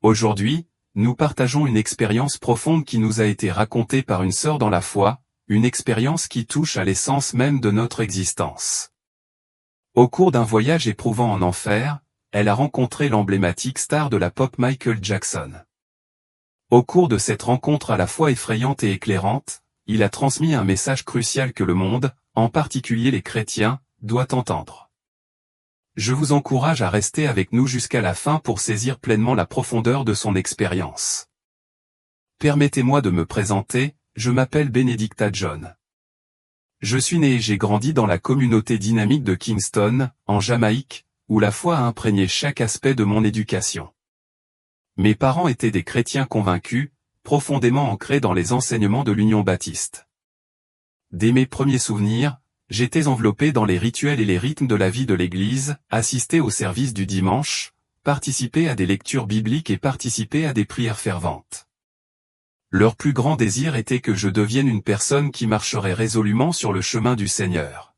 Aujourd'hui, nous partageons une expérience profonde qui nous a été racontée par une sœur dans la foi, une expérience qui touche à l'essence même de notre existence. Au cours d'un voyage éprouvant en enfer, elle a rencontré l'emblématique star de la pop Michael Jackson. Au cours de cette rencontre à la fois effrayante et éclairante, il a transmis un message crucial que le monde, en particulier les chrétiens, doit entendre. Je vous encourage à rester avec nous jusqu'à la fin pour saisir pleinement la profondeur de son expérience. Permettez-moi de me présenter, je m'appelle Benedicta John. Je suis né et j'ai grandi dans la communauté dynamique de Kingston, en Jamaïque, où la foi a imprégné chaque aspect de mon éducation. Mes parents étaient des chrétiens convaincus, profondément ancrés dans les enseignements de l'Union baptiste. Dès mes premiers souvenirs, j'étais enveloppé dans les rituels et les rythmes de la vie de l'Église, assisté au service du dimanche, participer à des lectures bibliques et participer à des prières ferventes. Leur plus grand désir était que je devienne une personne qui marcherait résolument sur le chemin du Seigneur.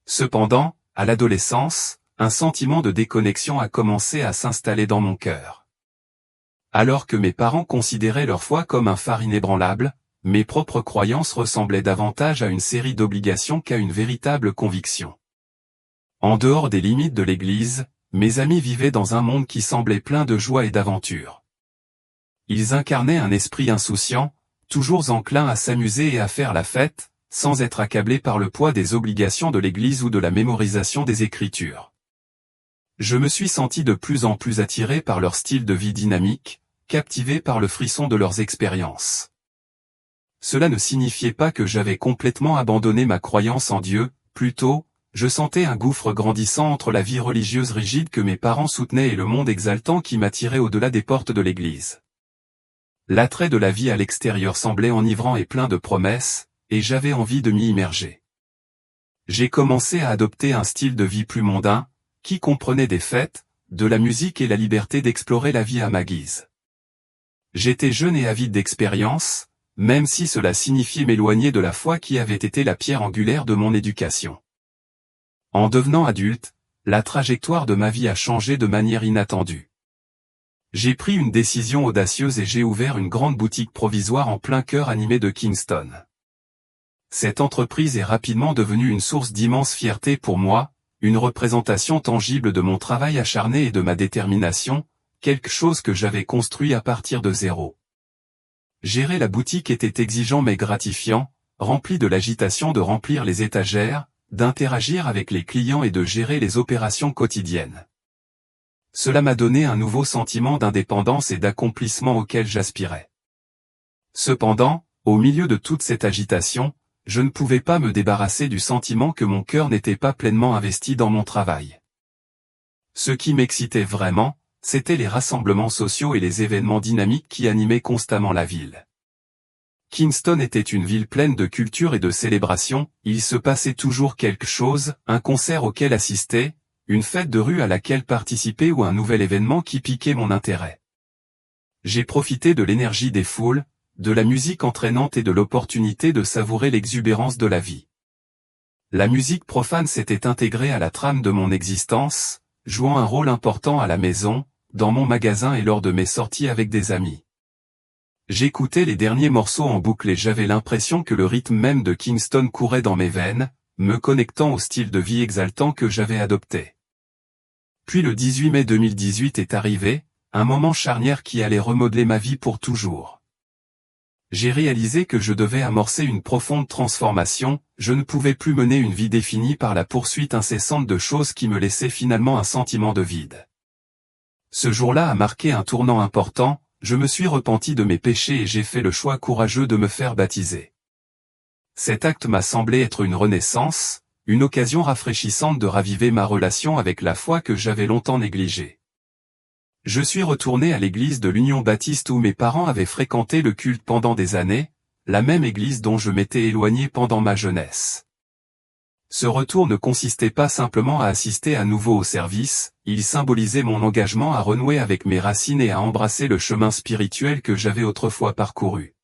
Cependant, à l'adolescence, un sentiment de déconnexion a commencé à s'installer dans mon cœur. Alors que mes parents considéraient leur foi comme un phare inébranlable, mes propres croyances ressemblaient davantage à une série d'obligations qu'à une véritable conviction. En dehors des limites de l'Église, mes amis vivaient dans un monde qui semblait plein de joie et d'aventure. Ils incarnaient un esprit insouciant, toujours enclin à s'amuser et à faire la fête, sans être accablés par le poids des obligations de l'Église ou de la mémorisation des Écritures. Je me suis senti de plus en plus attiré par leur style de vie dynamique, captivé par le frisson de leurs expériences. Cela ne signifiait pas que j'avais complètement abandonné ma croyance en Dieu, plutôt, je sentais un gouffre grandissant entre la vie religieuse rigide que mes parents soutenaient et le monde exaltant qui m'attirait au-delà des portes de l'Église. L'attrait de la vie à l'extérieur semblait enivrant et plein de promesses, et j'avais envie de m'y immerger. J'ai commencé à adopter un style de vie plus mondain, qui comprenait des fêtes, de la musique et la liberté d'explorer la vie à ma guise. J'étais jeune et avide d'expérience, même si cela signifiait m'éloigner de la foi qui avait été la pierre angulaire de mon éducation. En devenant adulte, la trajectoire de ma vie a changé de manière inattendue. J'ai pris une décision audacieuse et j'ai ouvert une grande boutique provisoire en plein cœur animé de Kingston. Cette entreprise est rapidement devenue une source d'immense fierté pour moi, une représentation tangible de mon travail acharné et de ma détermination, quelque chose que j'avais construit à partir de zéro. Gérer la boutique était exigeant mais gratifiant, rempli de l'agitation de remplir les étagères, d'interagir avec les clients et de gérer les opérations quotidiennes. Cela m'a donné un nouveau sentiment d'indépendance et d'accomplissement auquel j'aspirais. Cependant, au milieu de toute cette agitation, je ne pouvais pas me débarrasser du sentiment que mon cœur n'était pas pleinement investi dans mon travail. Ce qui m'excitait vraiment, c'étaient les rassemblements sociaux et les événements dynamiques qui animaient constamment la ville. Kingston était une ville pleine de culture et de célébration, il se passait toujours quelque chose, un concert auquel assister, une fête de rue à laquelle participer ou un nouvel événement qui piquait mon intérêt. J'ai profité de l'énergie des foules, de la musique entraînante et de l'opportunité de savourer l'exubérance de la vie. La musique profane s'était intégrée à la trame de mon existence, jouant un rôle important à la maison, dans mon magasin et lors de mes sorties avec des amis. J'écoutais les derniers morceaux en boucle et j'avais l'impression que le rythme même de Kingston courait dans mes veines, me connectant au style de vie exaltant que j'avais adopté. Puis le 18 mai 2018 est arrivé, un moment charnière qui allait remodeler ma vie pour toujours. J'ai réalisé que je devais amorcer une profonde transformation, je ne pouvais plus mener une vie définie par la poursuite incessante de choses qui me laissaient finalement un sentiment de vide. Ce jour-là a marqué un tournant important, je me suis repenti de mes péchés et j'ai fait le choix courageux de me faire baptiser. Cet acte m'a semblé être une renaissance, une occasion rafraîchissante de raviver ma relation avec la foi que j'avais longtemps négligée. Je suis retourné à l'église de l'Union baptiste où mes parents avaient fréquenté le culte pendant des années, la même église dont je m'étais éloigné pendant ma jeunesse. Ce retour ne consistait pas simplement à assister à nouveau au service, il symbolisait mon engagement à renouer avec mes racines et à embrasser le chemin spirituel que j'avais autrefois parcouru.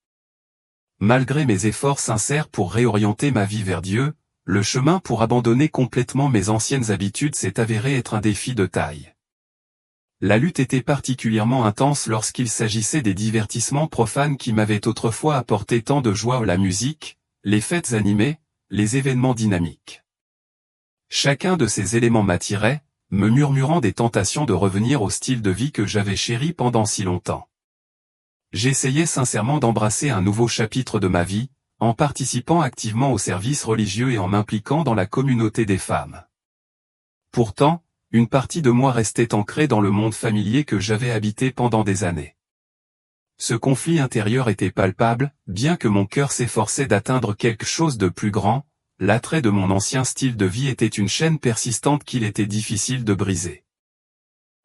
Malgré mes efforts sincères pour réorienter ma vie vers Dieu, le chemin pour abandonner complètement mes anciennes habitudes s'est avéré être un défi de taille. la lutte était particulièrement intense lorsqu'il s'agissait des divertissements profanes qui m'avaient autrefois apporté tant de joie, la musique, les fêtes animées, les événements dynamiques. Chacun de ces éléments m'attirait, me murmurant des tentations de revenir au style de vie que j'avais chéri pendant si longtemps. J'essayais sincèrement d'embrasser un nouveau chapitre de ma vie, en participant activement aux services religieux et en m'impliquant dans la communauté des femmes. Pourtant, une partie de moi restait ancrée dans le monde familier que j'avais habité pendant des années. Ce conflit intérieur était palpable, bien que mon cœur s'efforçait d'atteindre quelque chose de plus grand, l'attrait de mon ancien style de vie était une chaîne persistante qu'il était difficile de briser.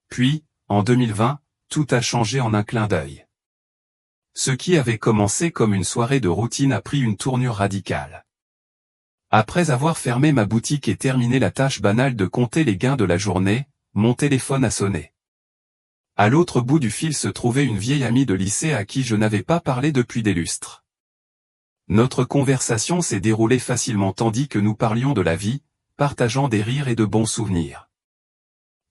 Puis, en 2020, tout a changé en un clin d'œil. Ce qui avait commencé comme une soirée de routine a pris une tournure radicale. Après avoir fermé ma boutique et terminé la tâche banale de compter les gains de la journée, mon téléphone a sonné. À l'autre bout du fil se trouvait une vieille amie de lycée à qui je n'avais pas parlé depuis des lustres. Notre conversation s'est déroulée facilement tandis que nous parlions de la vie, partageant des rires et de bons souvenirs.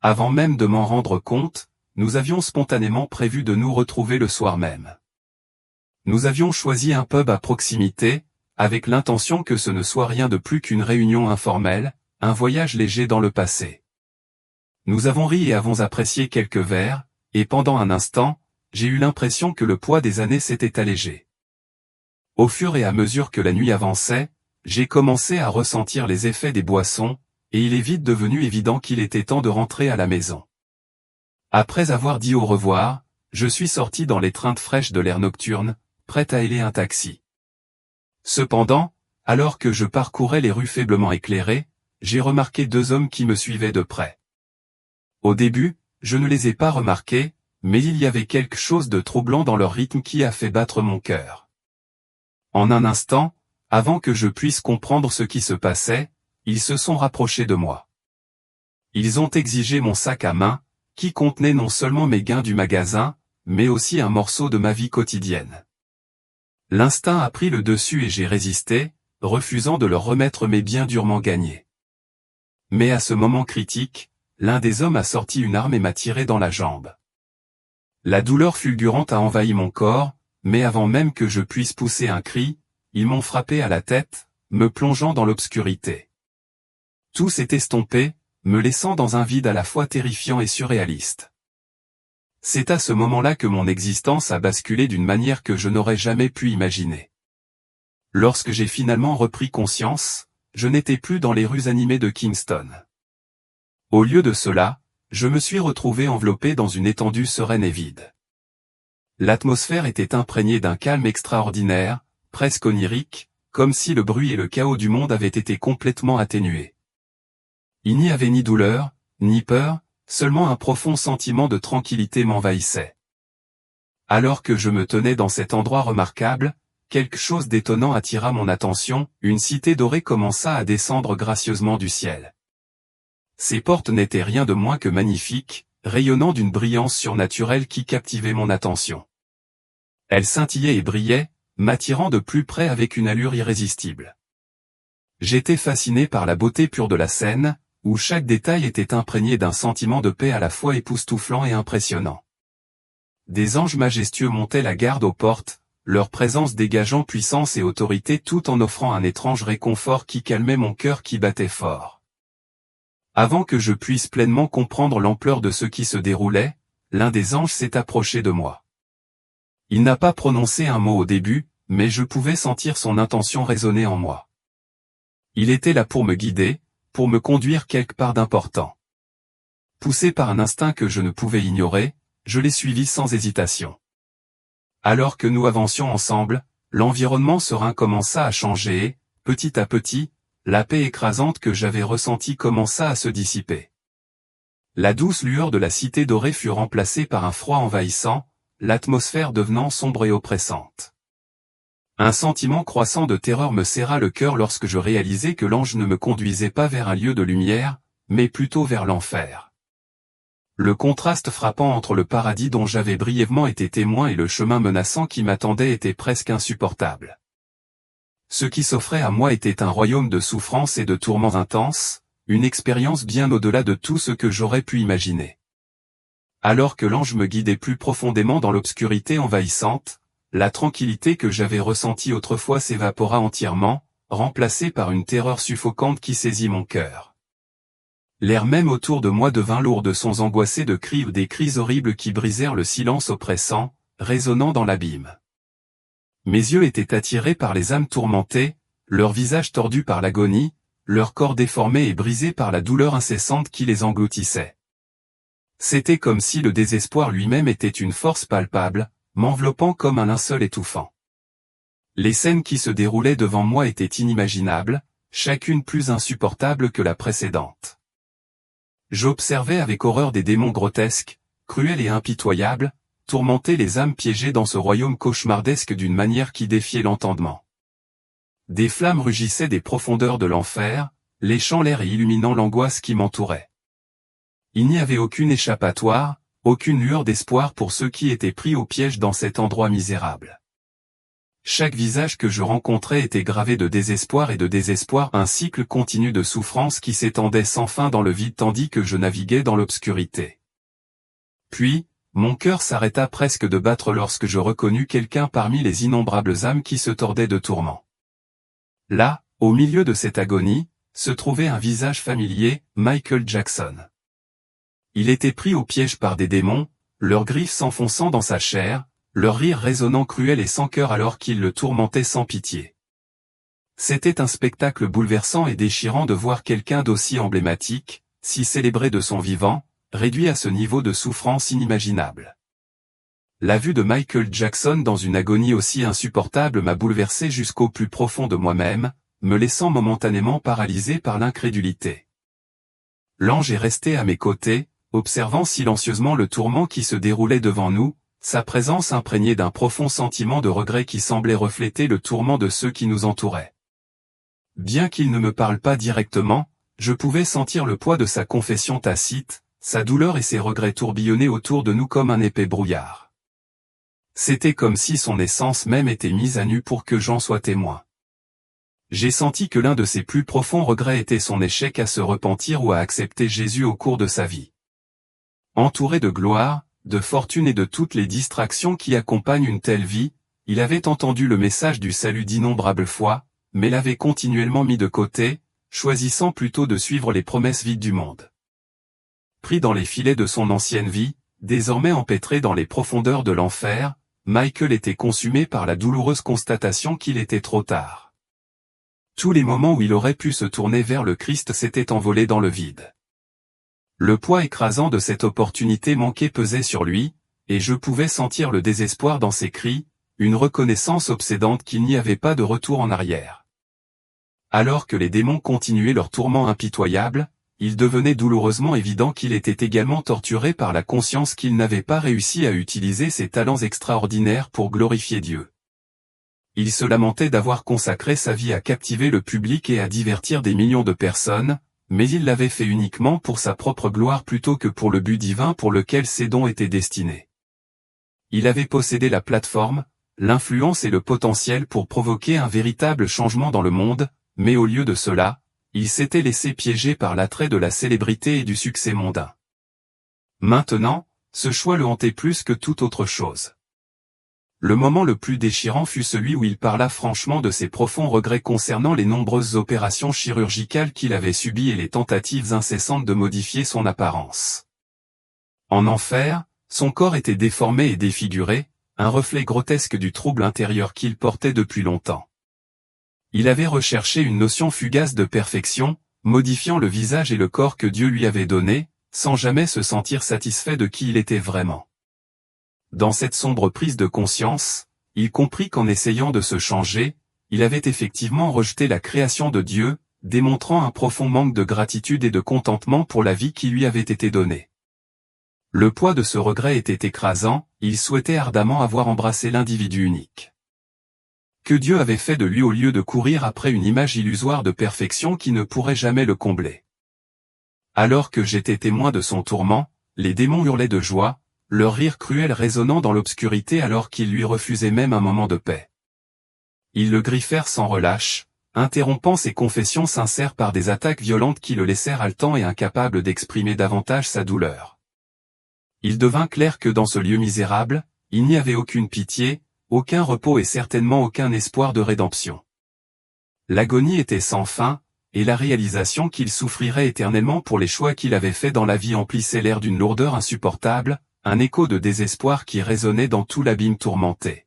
Avant même de m'en rendre compte, nous avions spontanément prévu de nous retrouver le soir même. Nous avions choisi un pub à proximité, avec l'intention que ce ne soit rien de plus qu'une réunion informelle, un voyage léger dans le passé. Nous avons ri et avons apprécié quelques verres, et pendant un instant, j'ai eu l'impression que le poids des années s'était allégé. Au fur et à mesure que la nuit avançait, j'ai commencé à ressentir les effets des boissons, et il est vite devenu évident qu'il était temps de rentrer à la maison. Après avoir dit au revoir, je suis sorti dans l'étreinte fraîche de l'air nocturne, prêt à héler un taxi. Cependant, alors que je parcourais les rues faiblement éclairées, j'ai remarqué deux hommes qui me suivaient de près. Au début, je ne les ai pas remarqués, mais il y avait quelque chose de troublant dans leur rythme qui a fait battre mon cœur. En un instant, avant que je puisse comprendre ce qui se passait, ils se sont rapprochés de moi. Ils ont exigé mon sac à main, qui contenait non seulement mes gains du magasin, mais aussi un morceau de ma vie quotidienne. L'instinct a pris le dessus et j'ai résisté, refusant de leur remettre mes biens durement gagnés. Mais à ce moment critique, l'un des hommes a sorti une arme et m'a tiré dans la jambe. La douleur fulgurante a envahi mon corps, mais avant même que je puisse pousser un cri, ils m'ont frappé à la tête, me plongeant dans l'obscurité. Tout s'est estompé, me laissant dans un vide à la fois terrifiant et surréaliste. C'est à ce moment-là que mon existence a basculé d'une manière que je n'aurais jamais pu imaginer. Lorsque j'ai finalement repris conscience, je n'étais plus dans les rues animées de Kingston. Au lieu de cela, je me suis retrouvé enveloppé dans une étendue sereine et vide. L'atmosphère était imprégnée d'un calme extraordinaire, presque onirique, comme si le bruit et le chaos du monde avaient été complètement atténués. Il n'y avait ni douleur, ni peur, seulement un profond sentiment de tranquillité m'envahissait. Alors que je me tenais dans cet endroit remarquable, quelque chose d'étonnant attira mon attention, une cité dorée commença à descendre gracieusement du ciel. Ses portes n'étaient rien de moins que magnifiques, rayonnant d'une brillance surnaturelle qui captivait mon attention. Elles scintillaient et brillaient, m'attirant de plus près avec une allure irrésistible. J'étais fasciné par la beauté pure de la scène, où chaque détail était imprégné d'un sentiment de paix à la fois époustouflant et impressionnant. Des anges majestueux montaient la garde aux portes, leur présence dégageant puissance et autorité tout en offrant un étrange réconfort qui calmait mon cœur qui battait fort. Avant que je puisse pleinement comprendre l'ampleur de ce qui se déroulait, l'un des anges s'est approché de moi. Il n'a pas prononcé un mot au début, mais je pouvais sentir son intention résonner en moi. Il était là pour me guider, pour me conduire quelque part d'important. Poussé par un instinct que je ne pouvais ignorer, je l'ai suivi sans hésitation. Alors que nous avancions ensemble, l'environnement serein commença à changer et, petit à petit, la paix écrasante que j'avais ressentie commença à se dissiper. La douce lueur de la cité dorée fut remplacée par un froid envahissant, l'atmosphère devenant sombre et oppressante. Un sentiment croissant de terreur me serra le cœur lorsque je réalisai que l'ange ne me conduisait pas vers un lieu de lumière, mais plutôt vers l'enfer. Le contraste frappant entre le paradis dont j'avais brièvement été témoin et le chemin menaçant qui m'attendait était presque insupportable. Ce qui s'offrait à moi était un royaume de souffrance et de tourments intenses, une expérience bien au-delà de tout ce que j'aurais pu imaginer. Alors que l'ange me guidait plus profondément dans l'obscurité envahissante, la tranquillité que j'avais ressentie autrefois s'évapora entièrement, remplacée par une terreur suffocante qui saisit mon cœur. L'air même autour de moi devint lourd de sons angoissés de cris ou des cris horribles qui brisèrent le silence oppressant, résonnant dans l'abîme. Mes yeux étaient attirés par les âmes tourmentées, leurs visages tordus par l'agonie, leur corps déformé et brisé par la douleur incessante qui les engloutissait. C'était comme si le désespoir lui-même était une force palpable, m'enveloppant comme un linceul étouffant. Les scènes qui se déroulaient devant moi étaient inimaginables, chacune plus insupportable que la précédente. J'observais avec horreur des démons grotesques, cruels et impitoyables, tourmenter les âmes piégées dans ce royaume cauchemardesque d'une manière qui défiait l'entendement. Des flammes rugissaient des profondeurs de l'enfer, léchant l'air et illuminant l'angoisse qui m'entourait. Il n'y avait aucune échappatoire, aucune lueur d'espoir pour ceux qui étaient pris au piège dans cet endroit misérable. Chaque visage que je rencontrais était gravé de désespoir et de désespoir, un cycle continu de souffrance qui s'étendait sans fin dans le vide tandis que je naviguais dans l'obscurité. Puis, mon cœur s'arrêta presque de battre lorsque je reconnus quelqu'un parmi les innombrables âmes qui se tordaient de tourments. Là, au milieu de cette agonie, se trouvait un visage familier, Michael Jackson. Il était pris au piège par des démons, leurs griffes s'enfonçant dans sa chair, leur rire résonnant cruel et sans cœur alors qu'ils le tourmentaient sans pitié. C'était un spectacle bouleversant et déchirant de voir quelqu'un d'aussi emblématique, si célébré de son vivant, réduit à ce niveau de souffrance inimaginable. La vue de Michael Jackson dans une agonie aussi insupportable m'a bouleversé jusqu'au plus profond de moi-même, me laissant momentanément paralysé par l'incrédulité. L'ange est resté à mes côtés, observant silencieusement le tourment qui se déroulait devant nous, sa présence imprégnée d'un profond sentiment de regret qui semblait refléter le tourment de ceux qui nous entouraient. Bien qu'il ne me parle pas directement, je pouvais sentir le poids de sa confession tacite, sa douleur et ses regrets tourbillonnaient autour de nous comme un épais brouillard. C'était comme si son essence même était mise à nu pour que j'en sois témoin. J'ai senti que l'un de ses plus profonds regrets était son échec à se repentir ou à accepter Jésus au cours de sa vie. Entouré de gloire, de fortune et de toutes les distractions qui accompagnent une telle vie, il avait entendu le message du salut d'innombrables fois, mais l'avait continuellement mis de côté, choisissant plutôt de suivre les promesses vides du monde. Pris dans les filets de son ancienne vie, désormais empêtré dans les profondeurs de l'enfer, Michael était consumé par la douloureuse constatation qu'il était trop tard. Tous les moments où il aurait pu se tourner vers le Christ s'étaient envolés dans le vide. Le poids écrasant de cette opportunité manquée pesait sur lui, et je pouvais sentir le désespoir dans ses cris, une reconnaissance obsédante qu'il n'y avait pas de retour en arrière. Alors que les démons continuaient leur tourment impitoyable, il devenait douloureusement évident qu'il était également torturé par la conscience qu'il n'avait pas réussi à utiliser ses talents extraordinaires pour glorifier Dieu. Il se lamentait d'avoir consacré sa vie à captiver le public et à divertir des millions de personnes, mais il l'avait fait uniquement pour sa propre gloire plutôt que pour le but divin pour lequel ses dons étaient destinés. Il avait possédé la plateforme, l'influence et le potentiel pour provoquer un véritable changement dans le monde, mais au lieu de cela, il s'était laissé piéger par l'attrait de la célébrité et du succès mondain. Maintenant, ce choix le hantait plus que toute autre chose. Le moment le plus déchirant fut celui où il parla franchement de ses profonds regrets concernant les nombreuses opérations chirurgicales qu'il avait subies et les tentatives incessantes de modifier son apparence. En enfer, son corps était déformé et défiguré, un reflet grotesque du trouble intérieur qu'il portait depuis longtemps. Il avait recherché une notion fugace de perfection, modifiant le visage et le corps que Dieu lui avait donné, sans jamais se sentir satisfait de qui il était vraiment. Dans cette sombre prise de conscience, il comprit qu'en essayant de se changer, il avait effectivement rejeté la création de Dieu, démontrant un profond manque de gratitude et de contentement pour la vie qui lui avait été donnée. Le poids de ce regret était écrasant, il souhaitait ardemment avoir embrassé l'individu unique que Dieu avait fait de lui au lieu de courir après une image illusoire de perfection qui ne pourrait jamais le combler. Alors que j'étais témoin de son tourment, les démons hurlaient de joie, leur rire cruel résonnant dans l'obscurité alors qu'ils lui refusaient même un moment de paix. Ils le griffèrent sans relâche, interrompant ses confessions sincères par des attaques violentes qui le laissèrent haletant et incapable d'exprimer davantage sa douleur. Il devint clair que dans ce lieu misérable, il n'y avait aucune pitié, aucun repos et certainement aucun espoir de rédemption. L'agonie était sans fin, et la réalisation qu'il souffrirait éternellement pour les choix qu'il avait faits dans la vie emplissait l'air d'une lourdeur insupportable, un écho de désespoir qui résonnait dans tout l'abîme tourmenté.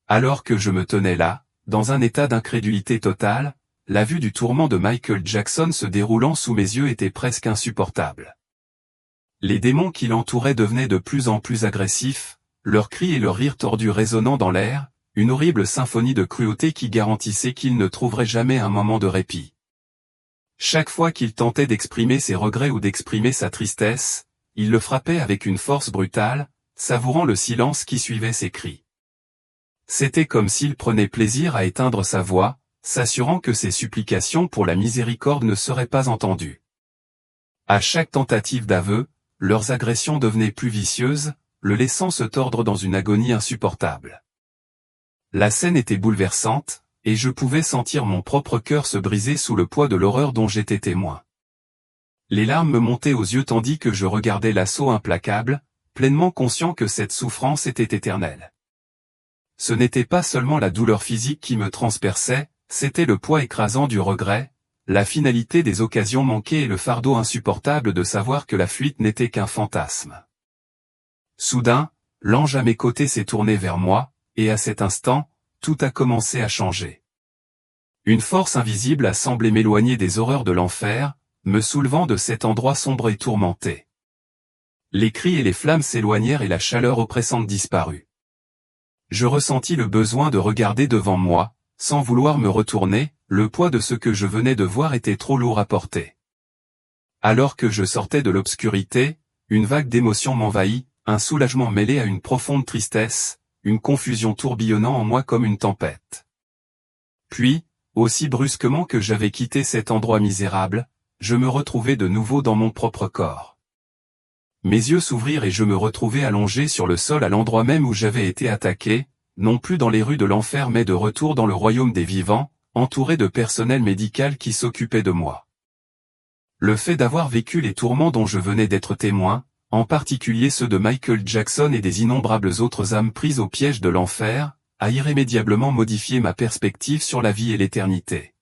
Alors que je me tenais là, dans un état d'incrédulité totale, la vue du tourment de Michael Jackson se déroulant sous mes yeux était presque insupportable. Les démons qui l'entouraient devenaient de plus en plus agressifs, leurs cris et leurs rires tordus résonnant dans l'air, une horrible symphonie de cruauté qui garantissait qu'il ne trouverait jamais un moment de répit. Chaque fois qu'il tentait d'exprimer ses regrets ou d'exprimer sa tristesse, il le frappait avec une force brutale, savourant le silence qui suivait ses cris. C'était comme s'il prenait plaisir à éteindre sa voix, s'assurant que ses supplications pour la miséricorde ne seraient pas entendues. À chaque tentative d'aveu, leurs agressions devenaient plus vicieuses, le laissant se tordre dans une agonie insupportable. La scène était bouleversante, et je pouvais sentir mon propre cœur se briser sous le poids de l'horreur dont j'étais témoin. Les larmes me montaient aux yeux tandis que je regardais l'assaut implacable, pleinement conscient que cette souffrance était éternelle. Ce n'était pas seulement la douleur physique qui me transperçait, c'était le poids écrasant du regret, la finalité des occasions manquées et le fardeau insupportable de savoir que la fuite n'était qu'un fantasme. Soudain, l'ange à mes côtés s'est tourné vers moi, et à cet instant, tout a commencé à changer. Une force invisible a semblé m'éloigner des horreurs de l'enfer, me soulevant de cet endroit sombre et tourmenté. Les cris et les flammes s'éloignèrent et la chaleur oppressante disparut. Je ressentis le besoin de regarder devant moi, sans vouloir me retourner, le poids de ce que je venais de voir était trop lourd à porter. Alors que je sortais de l'obscurité, une vague d'émotions m'envahit, un soulagement mêlé à une profonde tristesse, une confusion tourbillonnant en moi comme une tempête. Puis, aussi brusquement que j'avais quitté cet endroit misérable, je me retrouvai de nouveau dans mon propre corps. Mes yeux s'ouvrirent et je me retrouvai allongé sur le sol à l'endroit même où j'avais été attaqué, non plus dans les rues de l'enfer mais de retour dans le royaume des vivants, entouré de personnel médical qui s'occupait de moi. Le fait d'avoir vécu les tourments dont je venais d'être témoin, en particulier ceux de Michael Jackson et des innombrables autres âmes prises au piège de l'enfer, a irrémédiablement modifié ma perspective sur la vie et l'éternité.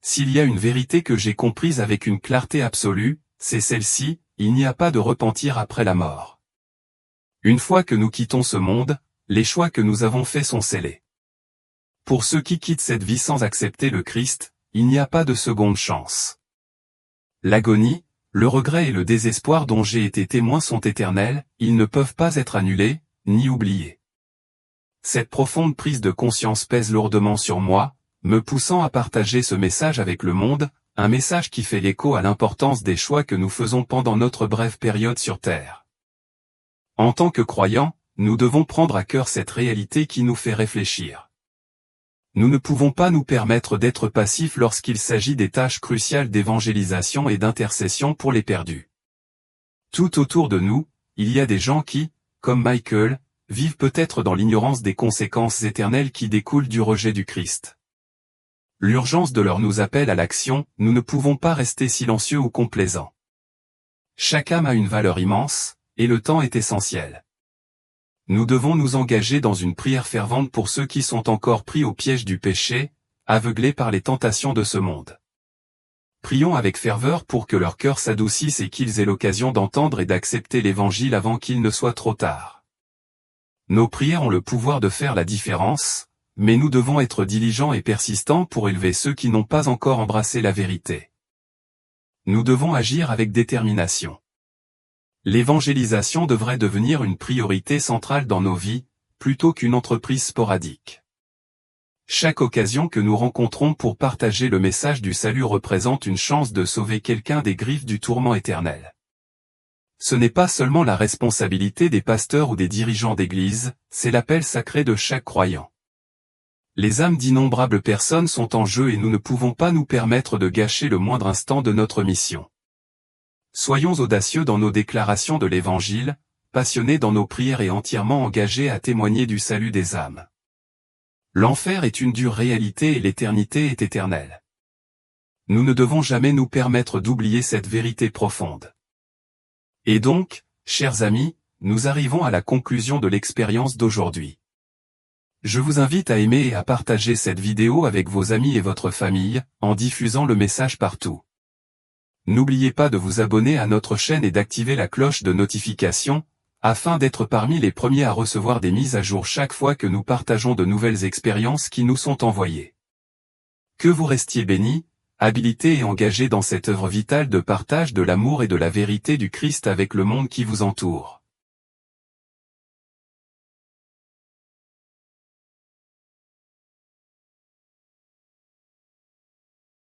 S'il y a une vérité que j'ai comprise avec une clarté absolue, c'est celle-ci, il n'y a pas de repentir après la mort. Une fois que nous quittons ce monde, les choix que nous avons faits sont scellés. Pour ceux qui quittent cette vie sans accepter le Christ, il n'y a pas de seconde chance. L'agonie, le regret et le désespoir dont j'ai été témoin sont éternels, ils ne peuvent pas être annulés, ni oubliés. Cette profonde prise de conscience pèse lourdement sur moi, me poussant à partager ce message avec le monde, un message qui fait l'écho à l'importance des choix que nous faisons pendant notre brève période sur Terre. En tant que croyants, nous devons prendre à cœur cette réalité qui nous fait réfléchir. Nous ne pouvons pas nous permettre d'être passifs lorsqu'il s'agit des tâches cruciales d'évangélisation et d'intercession pour les perdus. Tout autour de nous, il y a des gens qui, comme Michael, vivent peut-être dans l'ignorance des conséquences éternelles qui découlent du rejet du Christ. L'urgence de leur nous appelle à l'action, nous ne pouvons pas rester silencieux ou complaisants. Chaque âme a une valeur immense, et le temps est essentiel. Nous devons nous engager dans une prière fervente pour ceux qui sont encore pris au piège du péché, aveuglés par les tentations de ce monde. Prions avec ferveur pour que leur cœur s'adoucisse et qu'ils aient l'occasion d'entendre et d'accepter l'Évangile avant qu'il ne soit trop tard. Nos prières ont le pouvoir de faire la différence, mais nous devons être diligents et persistants pour élever ceux qui n'ont pas encore embrassé la vérité. Nous devons agir avec détermination. L'évangélisation devrait devenir une priorité centrale dans nos vies, plutôt qu'une entreprise sporadique. Chaque occasion que nous rencontrons pour partager le message du salut représente une chance de sauver quelqu'un des griffes du tourment éternel. Ce n'est pas seulement la responsabilité des pasteurs ou des dirigeants d'église, c'est l'appel sacré de chaque croyant. Les âmes d'innombrables personnes sont en jeu et nous ne pouvons pas nous permettre de gâcher le moindre instant de notre mission. Soyons audacieux dans nos déclarations de l'Évangile, passionnés dans nos prières et entièrement engagés à témoigner du salut des âmes. L'enfer est une dure réalité et l'éternité est éternelle. Nous ne devons jamais nous permettre d'oublier cette vérité profonde. Et donc, Chers amis, nous arrivons à la conclusion de l'expérience d'aujourd'hui. Je vous invite à aimer et à partager cette vidéo avec vos amis et votre famille, en diffusant le message partout. N'oubliez pas de vous abonner à notre chaîne et d'activer la cloche de notification, afin d'être parmi les premiers à recevoir des mises à jour chaque fois que nous partageons de nouvelles expériences qui nous sont envoyées. Que vous restiez bénis, habilités et engagés dans cette œuvre vitale de partage de l'amour et de la vérité du Christ avec le monde qui vous entoure.